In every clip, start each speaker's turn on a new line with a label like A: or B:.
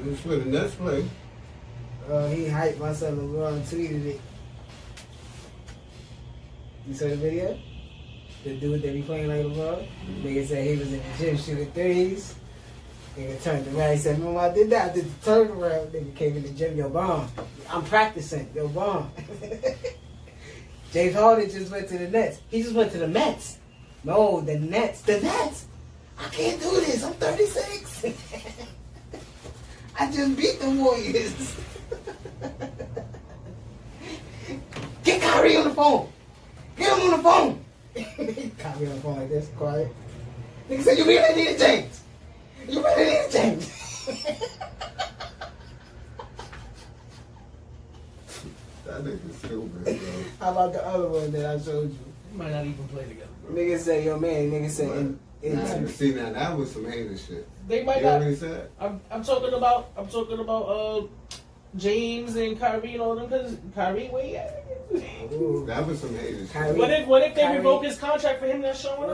A: It was for the Nets play.
B: He hyped my son LeBron and tweeted it. You saw the video? The dude that be playing like LeBron? Nigga said he was in the gym shooting threes. Nigga turned around. He said, remember I did that? I did the turnaround. Nigga came in the gym. Yo, bomb. I'm practicing. Yo, bomb. James Harden just went to the Nets. He just went to the Mets. No, the Nets. The Nets. I can't do this. I'm 36. I just beat the Warriors. Get Kyrie on the phone. Get him on the phone. Kyrie on the phone like this, quiet. Nigga said, you really need a James. You really need a James.
A: That nigga's stupid, bro.
B: How about the other one that I showed you?
C: They might not even play together, bro.
B: Nigga say, yo man, nigga say,
A: see now that was some hater shit.
C: They might
A: You know
C: not.
A: what he said?
C: I'm talking about James and Kyrie and all them, because Kyrie, where he at?
A: That was some hater shit.
B: Kyrie-
C: What if they
B: Kyrie-
C: revoke his contract for him not showing up?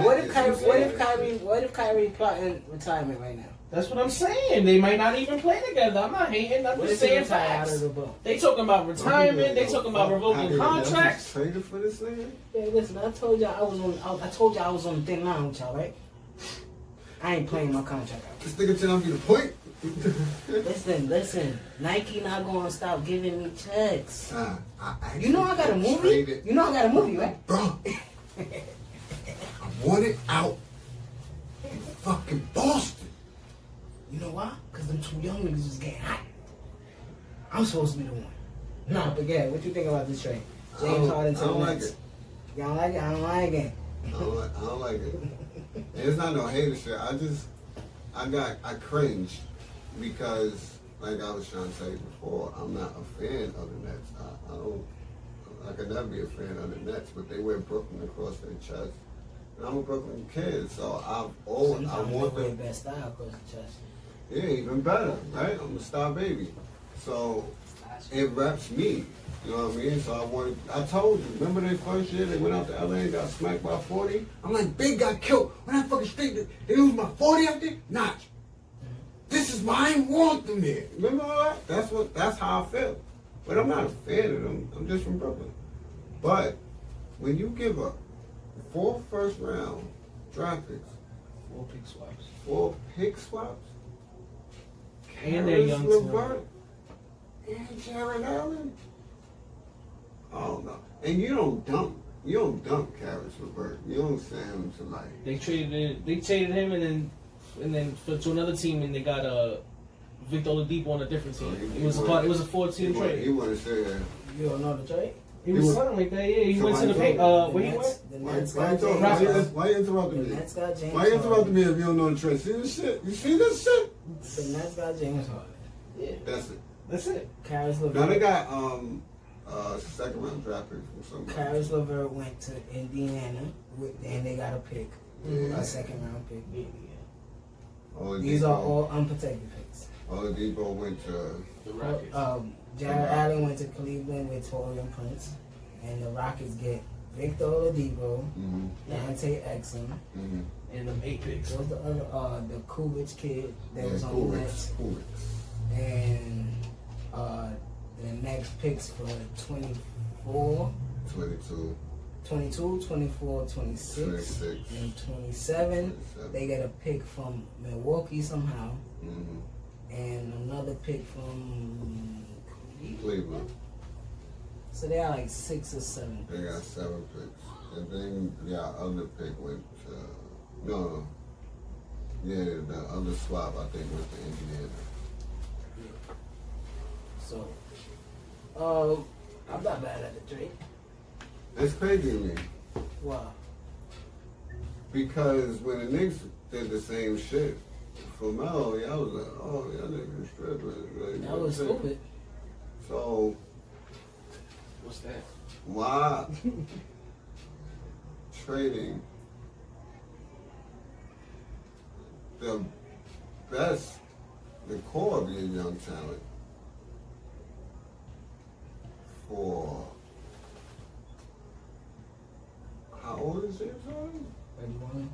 B: What if Kyrie plotting retirement right now?
C: That's what I'm saying. They might not even play together. I'm not hating. I'm
B: What
C: just
B: if he
C: saying
B: retire out
C: facts.
B: of the boat?
C: They talking about retirement. They talking about revoking contracts.
A: Traded for this nigga?
B: Yeah, listen, I told y'all I was on the thin line with y'all, right? I ain't playing my contract out.
A: This nigga trying to be the point.
B: Listen. Nike not gonna stop giving me checks.
A: I
B: You know I got a movie?
A: traded.
B: You know I got a movie, right?
A: Bro, I want it out in fucking Boston.
B: You know why? Because them two young niggas was getting hot. I'm supposed to be the one. Nah, but yeah, what you think about this trade? James Harden to the
A: I don't like
B: Nets.
A: it.
B: Y'all don't like it? I don't like it.
A: I don't like it. And it's not no hater shit. I cringed because, like I was trying to say before, I'm not a fan of the Nets. I could never be a fan of the Nets, but they wear Brooklyn across their chest. And I'm a Brooklyn kid, so I want
B: the
A: them.
B: best style across the chest.
A: Yeah, even better, right? I'm a star baby. So it reps me. You know what I mean? So I told you, remember their first year, they went out to LA and got smacked by 40? I'm like, Big got killed. When I fucking street, they lose my 40 out there? Nah. This is why I ain't want them here. Remember all that? That's how I feel. But I'm not a fan of them. I'm just from Brooklyn. But when you give up 4 first round draft picks, 4 pick swaps,
C: And they're young too.
A: LeVert, and Jared Allen. Oh no! And you don't dump Karis LeVert. You don't send him to like.
C: They traded him and then to another team, and they got Victor Oladipo on a different team. It was a 4-team trade.
A: He wouldn't say that.
B: You don't know the trade?
C: He was something like that. Yeah, he
A: So
C: went to the paint. Where he went?
B: The Nets
A: Why
B: got James.
A: you interrupting
B: The
A: me?
B: Nets got James.
A: Why you interrupting me if you don't know the trade? See this shit? You see this shit?
B: The Nets got James Harden.
C: Yeah,
A: That's it.
B: Karis
A: Now they
B: LeVert.
A: got second round draft pick from somebody.
B: Karis LeVert went to Indiana, and they got a pick, a second round pick. These are all unprotected picks.
A: Oladipo went to
C: the Rockets.
B: Jared Allen went to Cleveland with Torian Prince, and the Rockets get Victor Oladipo, Dante Exum,
C: And them 8 picks.
B: what was the other, the Kulich kid that was on the Nets,
A: Kulich.
B: and the next picks for 24,
A: 22,
B: 22, 24, 26,
A: 26,
B: and 27. They get a pick from Milwaukee somehow, and another pick from
A: Cleveland.
B: So they are like 6 or 7
A: They
B: picks.
A: got 7 picks. And then, other pick went to, the other swap I think went to Indiana.
B: So, I'm not mad at the trade.
A: That's crazy to me.
B: Wow.
A: Because when the Knicks did the same shit for Melo, I was like, oh, y'all niggas stripping.
B: That was stupid.
A: So,
C: What's that?
A: why trading the best, the core of your young talent for, how old is James Harden?
B: 31.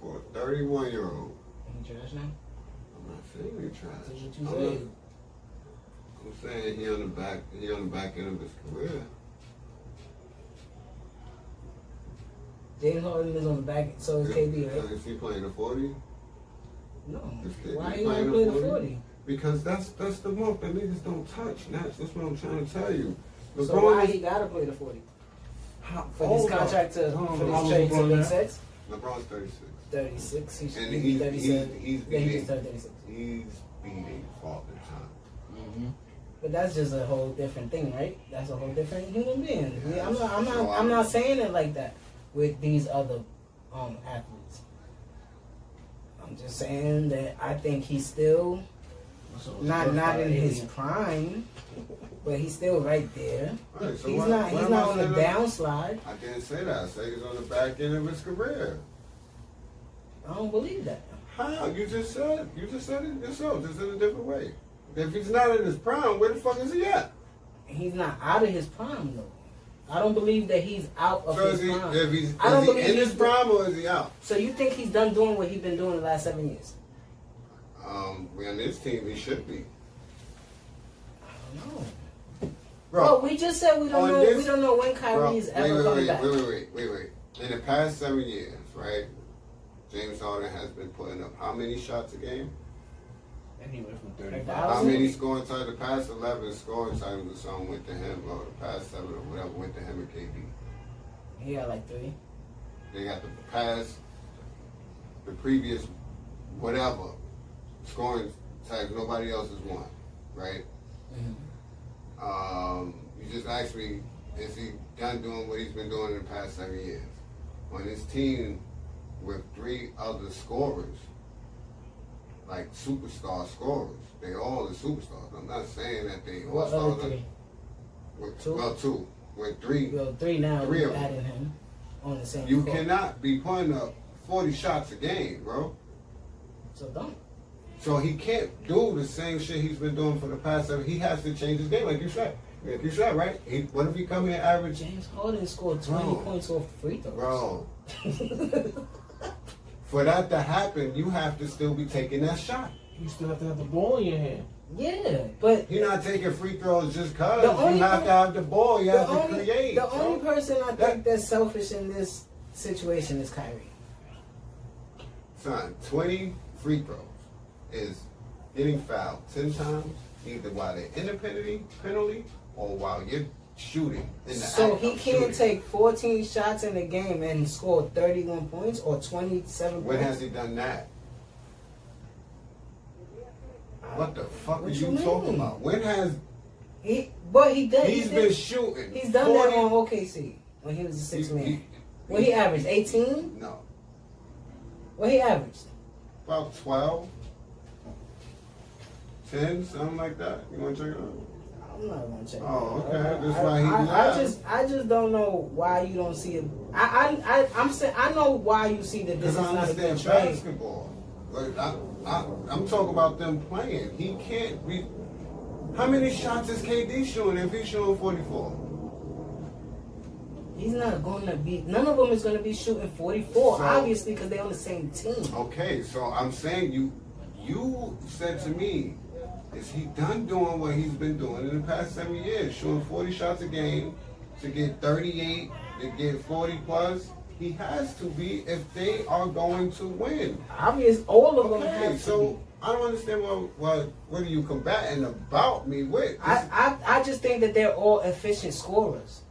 A: For a 31-year-old.
B: He trash now?
A: I'm not saying he trash.
B: That's what you said.
A: I'm saying he on the back end of his career.
B: James Harden is on the back, so is KD, right?
A: Is he playing the 40?
B: No.
A: Is KD
B: Why you
A: playing
B: gonna play the 40?
A: Because that's the mark that niggas don't touch. That's what I'm trying to tell you.
B: So why he gotta play the 40? For this contract to for this trade to make sense?
A: LeBron's 36.
B: 36. He should
A: And
B: be
A: he's
B: 37.
A: he's
B: Yeah, he
A: beating
B: just turned 36.
A: he's beating Father Time.
B: But that's just a whole different thing, right? That's a whole different human being.
A: Yes.
B: I'm not saying it like that with these other athletes. I'm just saying that I think he's still not in his prime, but he's still right there.
A: Right, so
B: He's
A: why
B: not
A: am I
B: on the
A: saying that?
B: downslide.
A: I didn't say that. I said he's on the back end of his career.
B: I don't believe that.
A: How? You just said it yourself, just in a different way. If he's not in his prime, where the fuck is he at?
B: He's not out of his prime though. I don't believe that he's out of
A: So
B: his prime.
A: is he
B: I don't believe
A: in his
B: he's
A: prime or is he out?
B: So you think he's done doing what he's been doing the last 7 years?
A: We on this team, he should be.
B: I don't know.
A: Bro,
B: Well, we just said we don't know. We don't know when Kyrie is ever coming back.
A: Wait. In the past 7 years, right? James Harden has been putting up how many shots a game?
C: Anywhere from 35.
A: How many scoring titles? The past 11 scoring titles or something went to him, or the past 7 or whatever went to him and KD.
B: He got like 3.
A: They got the previous whatever scoring titles. Nobody else has won, right? You just asked me, is he done doing what he's been doing in the past 7 years? On his team with 3 other scorers, like superstar scorers, they all are superstars. I'm not saying that they all
B: What other
A: stars.
B: 3?
A: Two. Well, 2. With 3.
B: Well, 3 now.
A: 3 of
B: We're
A: them.
B: adding him on the same.
A: You
B: court.
A: cannot be putting up 40 shots a game, bro.
B: So don't.
A: So he can't do the same shit he's been doing for the past 7. He has to change his game, like you said. Like you said, right? What if he come in average?
B: James Harden scored 20 points off free throws.
A: Bro. For that to happen, you have to still be taking that shot.
C: You still have to have the ball in your hand.
B: Yeah, but
A: You're not taking free throws just cause.
B: The
A: You
B: only
A: have to have the ball. You have to create.
B: the
A: bro.
B: only person I think that's selfish in this situation is Kyrie.
A: Son, 20 free throws is getting fouled 10 times, either while they're in the penalty or while you're shooting in the
B: So
A: act
B: he
A: of
B: can't
A: shooting.
B: take 14 shots in a game and score 31 points or 27
A: When
B: points.
A: has he done that? What the fuck
B: What
A: are
B: you
A: you talking
B: mean?
A: about? When has
B: But he did.
A: he's been shooting?
B: He's done
A: 40
B: that on OKC when he was a 6 man.
A: he-
B: What he averaged? 18?
A: No,
B: What he averaged?
A: about 12, 10, something like that. You want to check it out?
B: I'm not gonna check.
A: Oh,
B: it out.
A: okay. That's why he left.
B: I just don't know why you don't see it. I'm saying I know why you see that this
A: Because
B: is
A: I
B: not a
A: understand
B: good trade.
A: basketball. Like, I'm talking about them playing. He can't be. How many shots is KD shooting if he's shooting 44?
B: He's not going to be. None of them is going to be shooting 44,
A: So-
B: obviously, because they're on the same team.
A: Okay, so I'm saying you said to me, is he done doing what he's been doing in the past 7 years, shooting 40 shots a game to get 38, to get 40 plus? He has to be if they are going to win.
B: Obvious, all of them
A: Okay,
B: have to
A: so
B: be.
A: I don't understand what are you combating about me with?
B: I just think that they're all efficient scorers.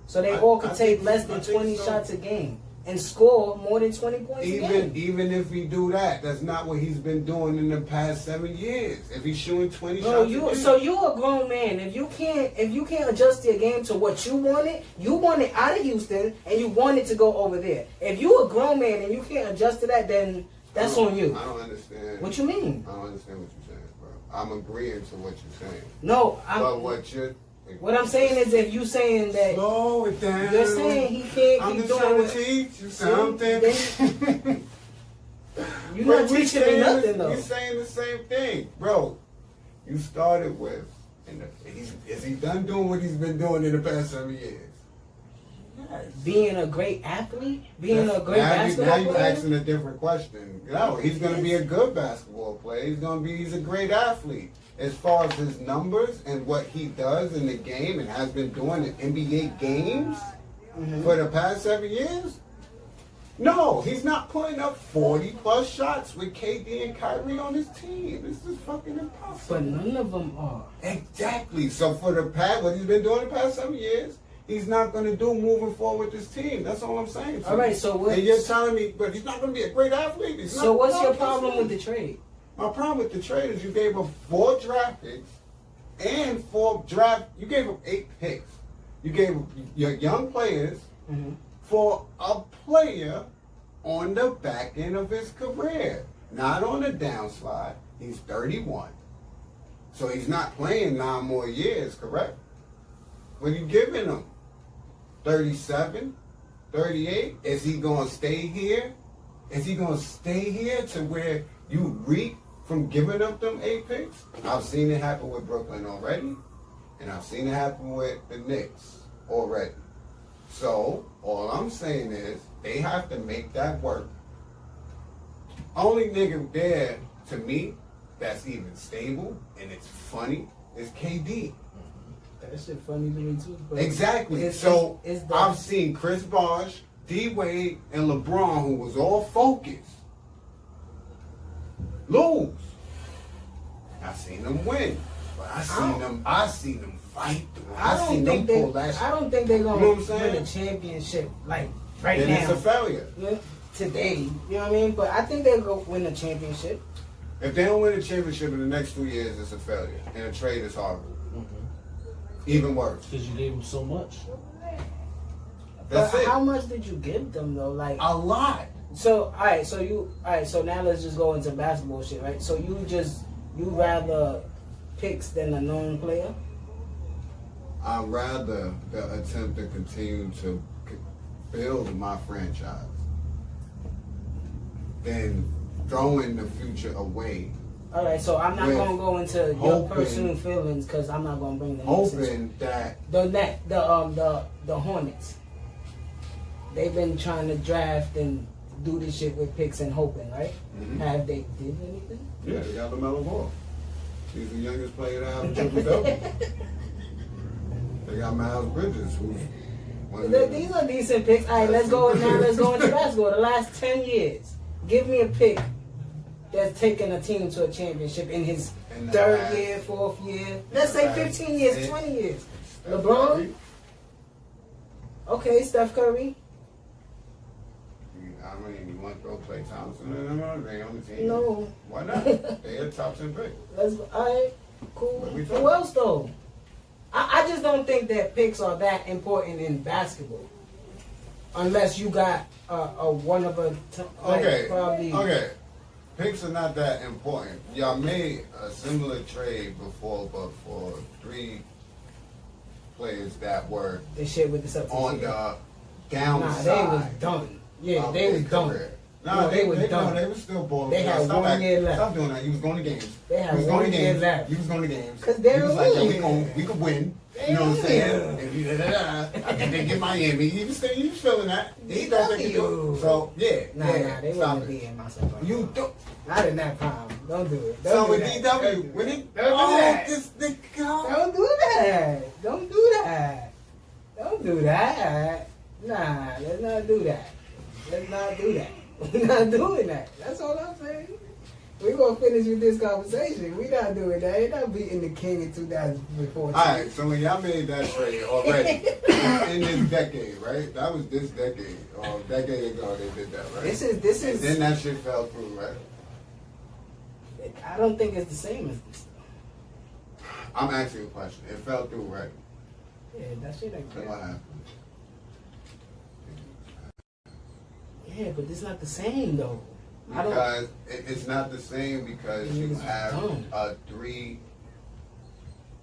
B: So they all could take less than
A: I think
B: 20
A: so.
B: shots a game and score more than 20 points a game.
A: Even if he do that, that's not what he's been doing in the past 7 years. If he's shooting 20
B: Bro,
A: shots a game.
B: so you're a grown man. If you can't adjust your game to what you want it out of Houston and you want it to go over there. If you're a grown man and you can't adjust to that, then that's on you.
A: I don't understand.
B: What you mean?
A: I don't understand what you're saying, bro. I'm agreeing to what you're saying.
B: No,
A: But
B: what I'm saying is if you saying that
A: slow it down.
B: you're saying he can't
A: I'm
B: keep
A: just
B: doing
A: trying
B: what
A: to teach you
B: See,
A: something.
B: you're
A: Bro,
B: not
A: we
B: teaching me
A: saying
B: nothing though.
A: You're saying the same thing, bro. You started with, is he done doing what he's been doing in the past 7 years? Yes.
B: Being a great athlete? Being a great
A: now
B: basketball
A: you're
B: player?
A: asking a different question. No, he's going to be a good basketball player. He's a great athlete. As far as his numbers and what he does in the game and has been doing in NBA games for the past 7 years, no, he's not putting up 40-plus shots with KD and Kyrie on his team. This is fucking impossible.
B: But none of them are.
A: Exactly. So for the past, what he's been doing the past 7 years, he's not going to do moving forward with this team. That's all I'm saying.
B: All right, so what?
A: And you're telling me, but he's not going to be a great athlete. He's
B: So
A: not,
B: what's
A: no,
B: your
A: that's
B: problem
A: not.
B: with the trade?
A: My problem with the trade is you gave him 4 draft picks and 4 draft. You gave him 8 picks. You gave your young players for a player on the back end of his career, not on the downslide. He's 31, so he's not playing 9 more years. Correct? What are you giving him? 37, 38? Is he gonna stay here? Is he gonna stay here to where you reap from giving up them 8 picks? I've seen it happen with Brooklyn already, and I've seen it happen with the Knicks already. So all I'm saying is they have to make that work. Only nigga there to me that's even stable and it's funny is KD.
B: That shit funny to me too. But
A: Exactly.
B: it's
A: I've seen Chris Bosh, D Wade, and LeBron, who was all focused, lose. I've seen them win, but I seen them fight through. I seen them pull that shit.
B: I don't think they're gonna
A: You know what I'm saying?
B: win a championship like right
A: Then
B: now.
A: it's a failure.
B: Yeah, today, you know what I mean? But I think they'll go win a championship.
A: If they don't win a championship in the next 2 years, it's a failure, and a trade is horrible. Even worse.
C: Because you gave him so much.
A: That's
B: But
A: it.
B: how much did you give them though? Like
A: A lot.
B: so, all right. So now let's just go into basketball shit, right? So you rather picks than a known player?
A: I'd rather the attempt to continue to build my franchise than throwing the future away,
B: All right. So I'm not
A: With
B: gonna go into your
A: hoping-
B: personal feelings because I'm not gonna bring them into this.
A: hoping that
B: The Hornets. They've been trying to draft and do this shit with picks and hoping, right? Have they did anything?
A: yeah, they got LaMelo Ball. He's the youngest player to have a triple double. They got Miles Bridges, who's one of
B: These are decent picks. All right, let's go now. Let's go into basketball. The last 10 years, give me a pick that's taken a team to a championship in his
A: In the
B: third
A: last-
B: year, fourth year. Let's say 15 years,
A: Curry.
B: 20 years.
A: Steph
B: LeBron?
A: Curry.
B: Okay, Steph Curry.
A: I mean, you want to throw Klay Thompson and them? They on the team?
B: No.
A: Why not? They a top 10 pick.
B: Let's. All right, cool.
A: What we
B: Who
A: talking?
B: else though? I just don't think that picks are that important in basketball, unless you got a one of a.
A: Okay.
B: Probably.
A: Okay. Picks are not that important. Y'all made a similar trade before, but for 3 players that were
B: The shit with the Celtics.
A: on the
B: Nah,
A: downside.
B: they was done. Yeah,
A: of
B: they
A: his
B: was done.
A: career.
B: No,
A: No,
B: they was done.
A: No, they was still balling.
B: They had
A: Stop
B: 1
A: acting.
B: year left.
A: Stop doing that. You was going to games.
B: They had
A: You was
B: 1
A: going to
B: year
A: games.
B: left.
A: You was going to games.
B: 'Cause they're
A: You was like,
B: winning.
A: we could win. You know what I'm saying? And you, I think they get Miami. He was feeling that. He thought they could do it. So yeah,
B: Nah,
A: yeah.
B: they
A: Stop
B: wouldn't
A: it.
B: be in myself.
A: You don't.
B: Not in that prime. Don't do it.
A: So
B: Don't
A: with
B: do that.
A: DW, when he
B: Don't do that.
A: this the go.
B: Don't do that. Don't do that. Don't do that. Nah, let's not do that. Let's not do that. We're not doing that. That's all I'm saying. We're going to finish with this conversation. We're not doing that. You're not beating the king in 2014.
A: All right, so when y'all made that trade already in this decade, right? That was this decade or a decade ago they did that, right?
B: This
A: And
B: is.
A: then that shit fell through, right?
B: I don't think it's the same as this.
A: I'm asking you a question. It fell through, right?
B: Yeah, that shit ain't
A: Then what
B: crazy.
A: happened?
B: Yeah, but it's not the same though.
A: Because it's not the same because you
B: Niggas
A: have
B: dumb.
A: a 3,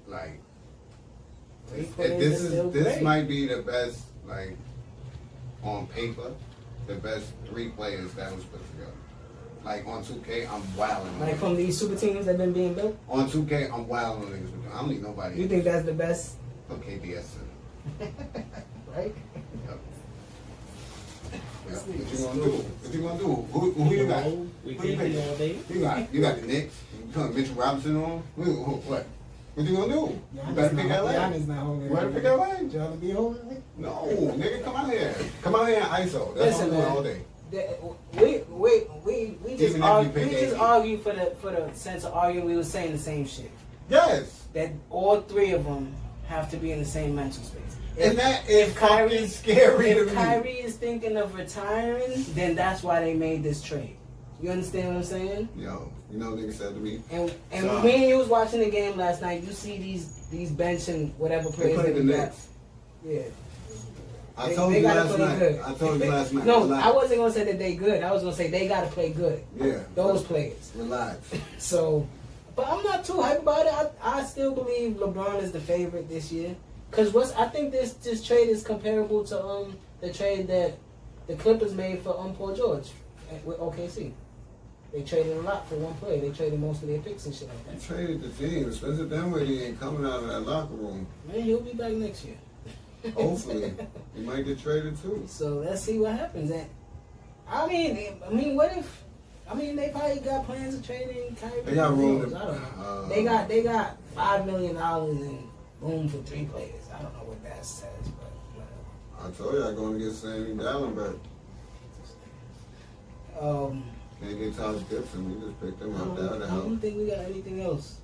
A: like,
B: Three players
A: this
B: is still
A: this
B: great.
A: might be the best, like, on paper, the best 3 players that was put together. Like on 2K, I'm wilding.
B: Like from these super teams that been being built.
A: On 2K, I'm wilding on niggas. I don't need nobody.
B: You think that's the best,
A: Okay, BS.
B: right?
A: Yep. Yeah. What you gonna do? What you gonna do? Who you got?
C: We
A: Who you
C: can't
A: pick?
C: all day.
A: You got the Knicks. You put Mitchell Robinson on. What? What you gonna do? You better pick LA.
B: Giannis not holding.
A: You better pick LA.
B: Y'all be holding it?
A: No, nigga, come out here. Come out here and ISO. That's what I'm doing all day.
B: We just
A: Even if you
B: argue,
A: pick
B: we just
A: AD.
B: argue for the sense of arguing. We were saying the same shit.
A: Yes.
B: That all three of them have to be in the same mental space.
A: And that is
B: Kyrie-
A: fucking scary to
B: If
A: me.
B: Kyrie is thinking of retiring, then that's why they made this trade. You understand what I'm saying?
A: Yo, you know what nigga said to me?
B: And
A: So-
B: me and you was watching the game last night. You see these bench and whatever
A: They
B: players
A: put
B: that
A: in
B: we
A: the
B: got.
A: Knicks.
B: Yeah.
A: I told you
B: gotta
A: last
B: play
A: night.
B: good.
A: I told you last night.
B: No,
A: Relax.
B: I wasn't gonna say that they good. I was gonna say they gotta play good.
A: Yeah.
B: Those players.
A: Relax.
B: So, but I'm not too hyped about it. I still believe LeBron is the favorite this year. Cause I think this trade is comparable to the trade that the Clippers made for Paul George with OKC. They traded a lot for one player. They traded most of their picks and shit like
A: You
B: that.
A: traded the team. Spencer Dinwiddie ain't coming out of that locker room.
B: Man, he'll be back next year.
A: Hopefully. He might get traded too.
B: So let's see what happens. And I mean, what if? I mean, they probably got plans of trading Kyrie.
A: They got room
B: I
A: to-
B: don't know. They got $5 million and room for 3 players. I don't know what that says, but whatever.
A: I told you I'm going to get Sammy Dallenberg. Can't get Tyler Gibson. We just picked him up. That would
B: I
A: help.
B: don't think we got anything else.